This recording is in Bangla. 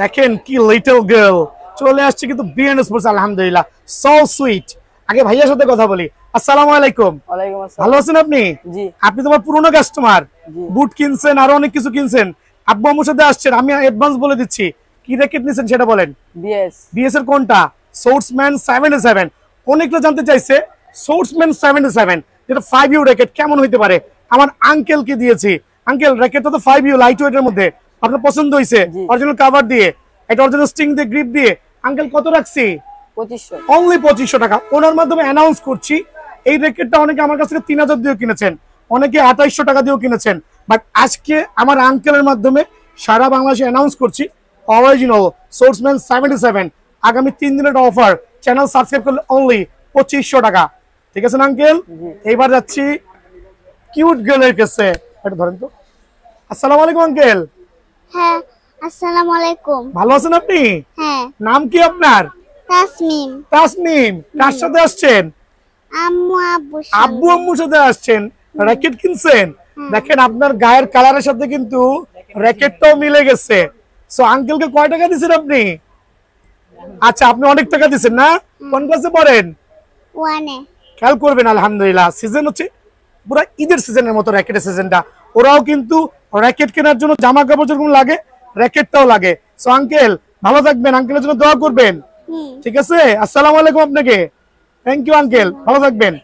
দেখেন কি লিটল গার্ল চলে আসছে কিন্তু বিএন স্পোর্টস আলহামদুলিল্লাহ সো সুইট। আগে ভাইয়ার সাথে কথা বলি। আসসালামু আলাইকুম। ওয়ালাইকুম আসসালাম। ভালো আছেন আপনি? জি। আপনি তোমার পুরনো কাস্টমার, জি। বুট কিনছেন আরো অনেক কিছু কিনছেন, আব্বু আম্মুর সাথে আসছেন। আমি অ্যাডভান্স বলে দিচ্ছি কি র্যাকেট নিছেন সেটা বলেন। বিএস এর কোনটা? সোর্সম্যান 77। অনেকটা জানতে চাইছে সোর্সম্যান 77 যেটা 5U র্যাকেট কেমন হইতে পারে। আমার আঙ্কেলকে দিয়েছি। আঙ্কেল র্যাকেটটা তো 5U লাইট ওয়েটের মধ্যে, আপনার পছন্দ হয়েছে? অরিজিনাল কভার দিয়ে, এটা অরিজিনাল স্টিং দিয়ে, গ্রিপ দিয়ে। আঙ্কেল কত রাখছি? 2500। অনলি 2500 টাকা। ওনার মাধ্যমে অ্যানাউন্স করছি এই র্যাকেটটা অনেকে আমার কাছ থেকে 3000 দিয়েও কিনেছেন, অনেকে 2800 টাকা দিয়েও কিনেছেন, বাট আজকে আমার আঙ্কেলের মাধ্যমে সারা বাংলাদেশে অ্যানাউন্স করছি অরিজিনাল সোর্সম্যান 77। আগামী 3 দিনের অফার, চ্যানেল সাবস্ক্রাইব করলে অনলি 2500 টাকা। ঠিক আছে না আঙ্কেল? এইবার যাচ্ছি কিউট গার্লের কাছে। এটা ধরেন তো। আসসালামু আলাইকুম আঙ্কেল। হ্যাঁ, আসসালামু আলাইকুম। ভালো আছেন আপনি? হ্যাঁ। নাম কি আপনার? তাসমিম। তাসমিম, কার সাথে আসছেন? আম্মু আব্বু। আব্বু আম্মুর সাথে আসছেন। র্যাকেট কিনছেন? দেখেন আপনার গায়ের কালারের সাথে কিন্তু র্যাকেটটাও মিলে গেছে। সো আঙ্কেলকে কয় টাকা দিছেন আপনি? আচ্ছা, আপনি অনেক টাকা দিছেন না? কোন ক্লাসে পড়েন? 1 এ। খেয়াল করবেন আলহামদুলিল্লাহ সিজন হচ্ছে পুরো ঈদের সিজনের মতো র্যাকেটের সিজনটা। ওরাও কিন্তু র্যাকেট কেনার জন্য জামা কাপড় যেরকম লাগে র্যাকেটটাও লাগে। সো আঙ্কেল ভালো থাকবেন, আঙ্কেলের জন্য দোয়া করবেন। ঠিক আছে? আসসালামু আলাইকুম আপনাকে। থ্যাংক ইউ আঙ্কেল, ভালো থাকবেন।